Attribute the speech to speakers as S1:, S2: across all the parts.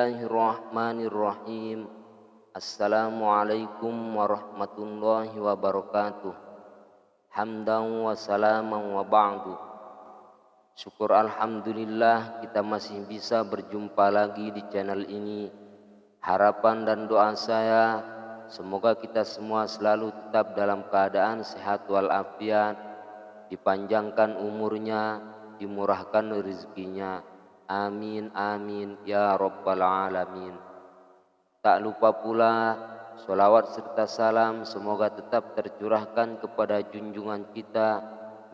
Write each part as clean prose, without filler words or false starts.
S1: Bismillahirrahmanirrahim. Assalamualaikum warahmatullahi wabarakatuh. Hamdan wa salaman wa ba'du. Syukur alhamdulillah kita masih bisa berjumpa lagi di channel ini. Harapan dan doa saya semoga kita semua selalu tetap dalam keadaan sehat walafiat, dipanjangkan umurnya, dimurahkan rezekinya. Amin amin ya rabbal alamin. Tak lupa pula sholawat serta salam semoga tetap tercurahkan kepada junjungan kita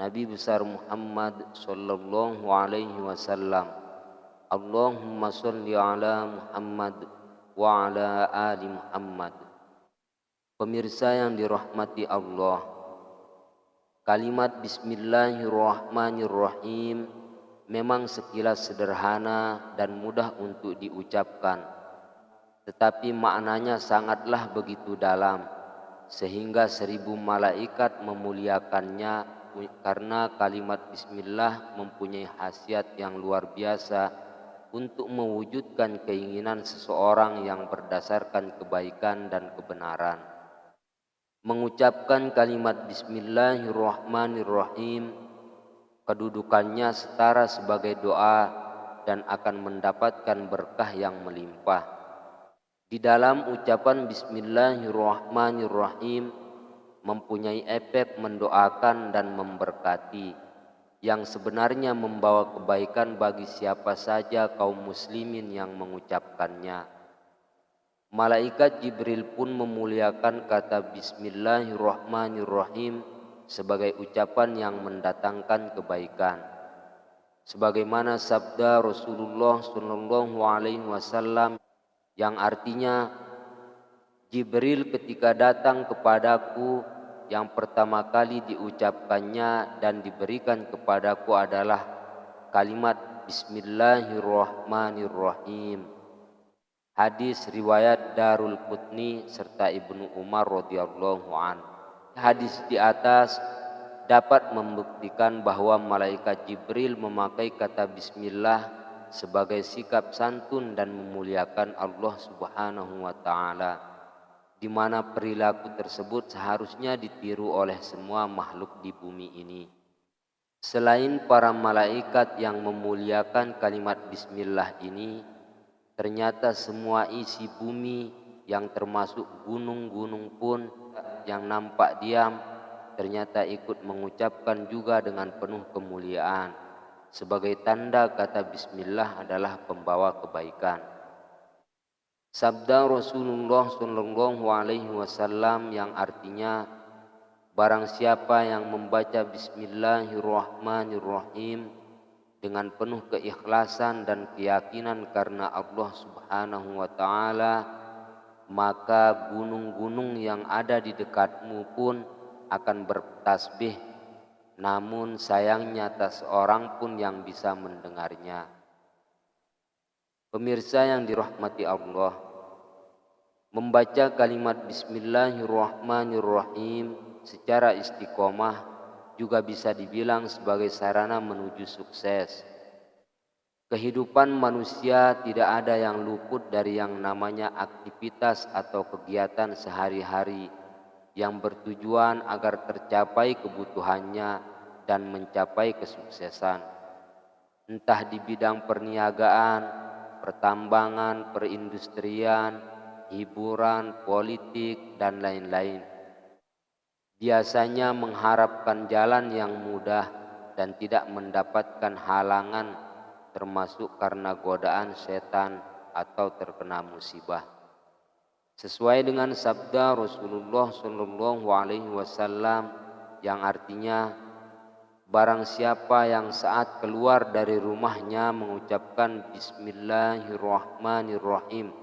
S1: Nabi besar Muhammad sallallahu alaihi wasallam. Allahumma sholli ala Muhammad wa ala ali Muhammad. Pemirsa yang dirahmati Allah, kalimat Bismillahirrahmanirrahim memang sekilas sederhana dan mudah untuk diucapkan, tetapi maknanya sangatlah begitu dalam, sehingga 1000 malaikat memuliakannya karena kalimat Bismillah mempunyai khasiat yang luar biasa untuk mewujudkan keinginan seseorang yang berdasarkan kebaikan dan kebenaran. Mengucapkan kalimat Bismillahirrahmanirrahim kedudukannya setara sebagai doa dan akan mendapatkan berkah yang melimpah. Di dalam ucapan Bismillahirrahmanirrahim mempunyai efek mendoakan dan memberkati yang sebenarnya membawa kebaikan bagi siapa saja kaum muslimin yang mengucapkannya. Malaikat Jibril pun memuliakan kata Bismillahirrahmanirrahim sebagai ucapan yang mendatangkan kebaikan. Sebagaimana sabda Rasulullah sallallahu alaihi wasallam yang artinya, Jibril ketika datang kepadaku yang pertama kali diucapkannya dan diberikan kepadaku adalah kalimat Bismillahirrahmanirrahim. Hadis riwayat Darul Qutni serta Ibnu Umar radhiyallahu anhu. Hadis di atas dapat membuktikan bahwa malaikat Jibril memakai kata Bismillah sebagai sikap santun dan memuliakan Allah Subhanahu wa Ta'ala, di mana perilaku tersebut seharusnya ditiru oleh semua makhluk di bumi ini. Selain para malaikat yang memuliakan kalimat Bismillah ini, ternyata semua isi bumi yang termasuk gunung-gunung pun yang nampak diam ternyata ikut mengucapkan juga dengan penuh kemuliaan sebagai tanda kata Bismillah adalah pembawa kebaikan. Sabda Rasulullah sallallahu alaihi wasallam yang artinya, barang siapa yang membaca Bismillahirrahmanirrahim dengan penuh keikhlasan dan keyakinan karena Allah Subhanahu wa Ta'ala, maka gunung-gunung yang ada di dekatmu pun akan bertasbih, namun sayangnya tak seorang pun yang bisa mendengarnya. Pemirsa yang dirahmati Allah, membaca kalimat Bismillahirrahmanirrahim secara istiqomah juga bisa dibilang sebagai sarana menuju sukses. Kehidupan manusia tidak ada yang luput dari yang namanya aktivitas atau kegiatan sehari-hari yang bertujuan agar tercapai kebutuhannya dan mencapai kesuksesan. Entah di bidang perniagaan, pertambangan, perindustrian, hiburan, politik, dan lain-lain. Biasanya mengharapkan jalan yang mudah dan tidak mendapatkan halangan, termasuk karena godaan setan atau terkena musibah. Sesuai dengan sabda Rasulullah sallallahu alaihi wasallam yang artinya, barang siapa yang saat keluar dari rumahnya mengucapkan Bismillahirrahmanirrahim,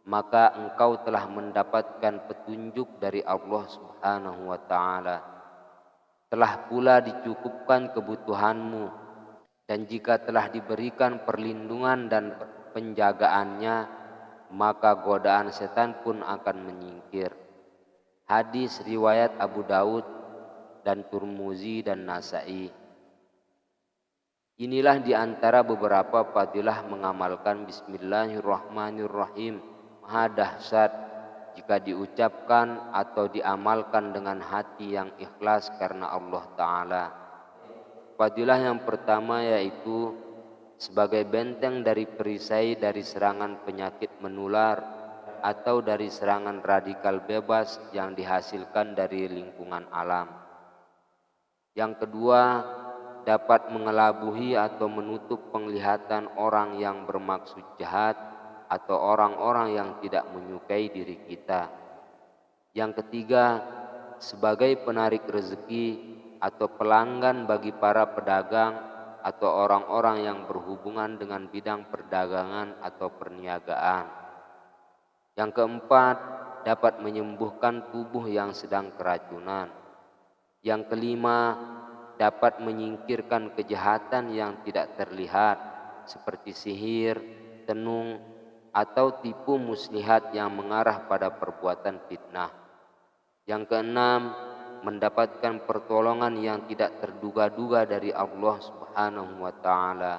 S1: maka engkau telah mendapatkan petunjuk dari Allah Subhanahu wa Ta'ala. Telah pula dicukupkan kebutuhanmu, dan jika telah diberikan perlindungan dan penjagaannya, maka godaan setan pun akan menyingkir. Hadis riwayat Abu Daud dan Turmuzi dan Nasai. Inilah di antara beberapa fadilah mengamalkan Bismillahirrahmanirrahim. Maha dahsyat jika diucapkan atau diamalkan dengan hati yang ikhlas karena Allah Ta'ala. Fadilah yang pertama yaitu sebagai benteng dari perisai dari serangan penyakit menular atau dari serangan radikal bebas yang dihasilkan dari lingkungan alam. Yang kedua, dapat mengelabuhi atau menutup penglihatan orang yang bermaksud jahat atau orang-orang yang tidak menyukai diri kita. Yang ketiga, sebagai penarik rezeki atau pelanggan bagi para pedagang atau orang-orang yang berhubungan dengan bidang perdagangan atau perniagaan. Yang keempat, dapat menyembuhkan tubuh yang sedang keracunan. Yang kelima, dapat menyingkirkan kejahatan yang tidak terlihat seperti sihir, tenung, atau tipu muslihat yang mengarah pada perbuatan fitnah. Yang keenam, mendapatkan pertolongan yang tidak terduga-duga dari Allah Subhanahu wa Ta'ala.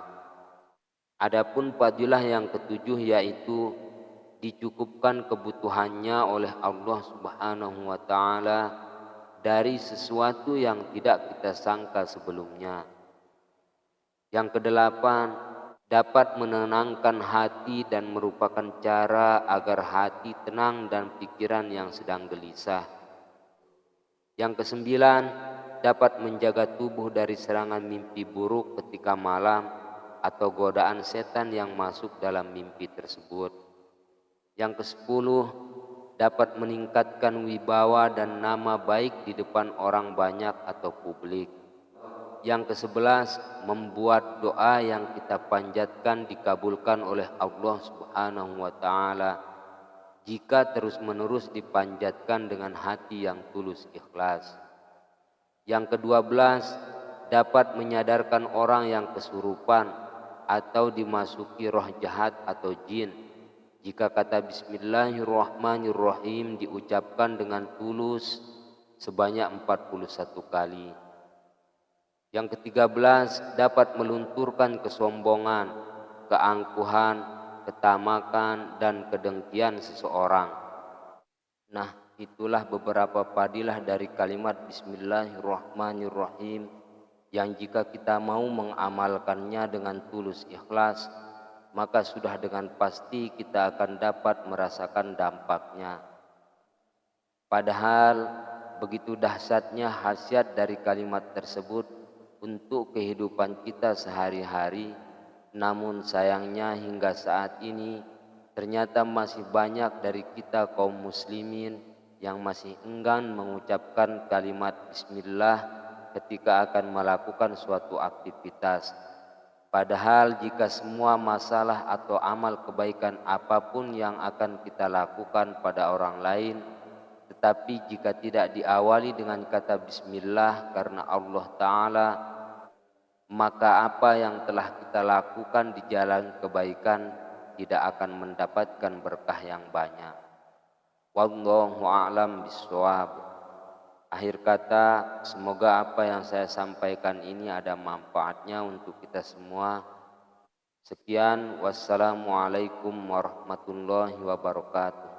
S1: Adapun fadilah yang ketujuh yaitu dicukupkan kebutuhannya oleh Allah Subhanahu wa Ta'ala dari sesuatu yang tidak kita sangka sebelumnya. Yang kedelapan, dapat menenangkan hati dan merupakan cara agar hati tenang dan pikiran yang sedang gelisah. Yang kesembilan, dapat menjaga tubuh dari serangan mimpi buruk ketika malam atau godaan setan yang masuk dalam mimpi tersebut. Yang kesepuluh, dapat meningkatkan wibawa dan nama baik di depan orang banyak atau publik. Yang ke-11, membuat doa yang kita panjatkan dikabulkan oleh Allah Subhanahu wa Ta'ala jika terus-menerus dipanjatkan dengan hati yang tulus ikhlas. Yang ke-12, dapat menyadarkan orang yang kesurupan atau dimasuki roh jahat atau jin jika kata Bismillahirrahmanirrahim diucapkan dengan tulus sebanyak 41 kali. Yang ke-13, dapat melunturkan kesombongan, keangkuhan, ketamakan, dan kedengkian seseorang. Nah, itulah beberapa fadilah dari kalimat Bismillahirrahmanirrahim yang jika kita mau mengamalkannya dengan tulus ikhlas, maka sudah dengan pasti kita akan dapat merasakan dampaknya. Padahal begitu dahsyatnya khasiat dari kalimat tersebut untuk kehidupan kita sehari-hari, namun sayangnya hingga saat ini ternyata masih banyak dari kita kaum muslimin yang masih enggan mengucapkan kalimat Bismillah ketika akan melakukan suatu aktivitas. Padahal jika semua masalah atau amal kebaikan apapun yang akan kita lakukan pada orang lain, tetapi jika tidak diawali dengan kata Bismillah karena Allah Ta'ala, maka apa yang telah kita lakukan di jalan kebaikan tidak akan mendapatkan berkah yang banyak. Wallahu a'lam bishawab. Akhir kata, semoga apa yang saya sampaikan ini ada manfaatnya untuk kita semua. Sekian, wassalamualaikum warahmatullahi wabarakatuh.